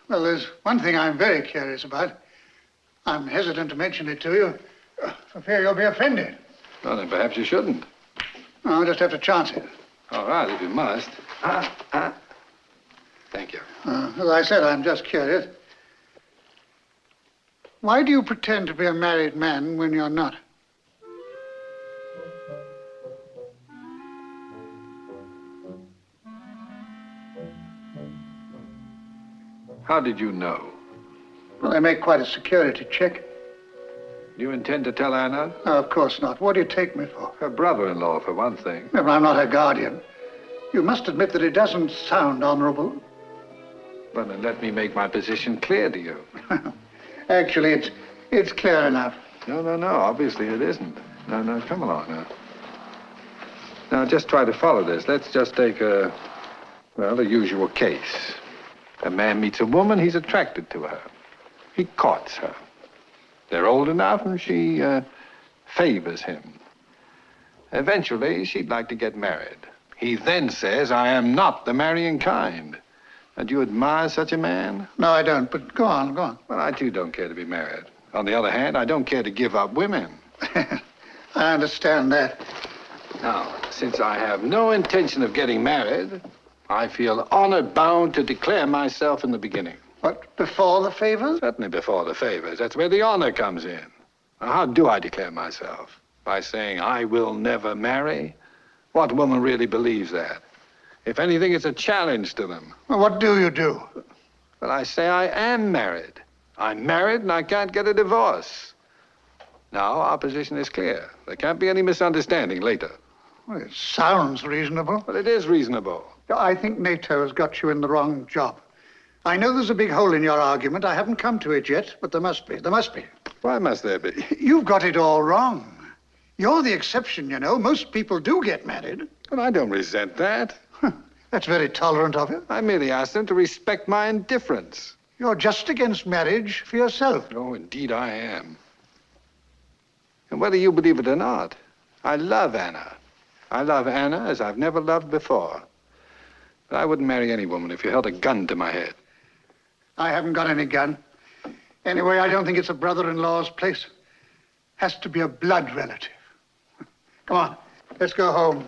Well, there's one thing I'm very curious about. I'm hesitant to mention it to you, for fear you'll be offended. Well, then perhaps you shouldn't. No, I'll just have to chance it. All right, if you must. Thank you. As I said, I'm just curious. Why do you pretend to be a married man when you're not? How did you know? Well, they make quite a security check. Do you intend to tell Anna? No, of course not. What do you take me for? Her brother-in-law, for one thing. No, but I'm not her guardian. You must admit that it doesn't sound honorable. Well, then let me make my position clear to you. Actually, it's clear enough. No. Obviously it isn't. No, come along now. Now, just try to follow this. Let's just take the usual case. A man meets a woman, he's attracted to her. He courts her. They're old enough, and she favors him. Eventually, she'd like to get married. He then says, I am not the marrying kind. And do you admire such a man? No, I don't, but go on. Well, I, too, don't care to be married. On the other hand, I don't care to give up women. I understand that. Now, since I have no intention of getting married, I feel honor bound to declare myself in the beginning. What, before the favors? Certainly before the favors. That's where the honor comes in. Now, how do I declare myself? By saying I will never marry? What woman really believes that? If anything, it's a challenge to them. Well, what do you do? Well, I say I am married. I'm married and I can't get a divorce. Now, our position is clear. There can't be any misunderstanding later. Well, it sounds reasonable. Well, it is reasonable. I think NATO has got you in the wrong job. I know there's a big hole in your argument. I haven't come to it yet, but there must be. There must be. Why must there be? You've got it all wrong. You're the exception, you know. Most people do get married. Well, I don't resent that. That's very tolerant of you. I merely asked them to respect my indifference. You're just against marriage for yourself. Oh, indeed I am. And whether you believe it or not, I love Anna. I love Anna as I've never loved before. But I wouldn't marry any woman if you held a gun to my head. I haven't got any gun. Anyway, I don't think it's a brother-in-law's place. Has to be a blood relative. Come on, let's go home.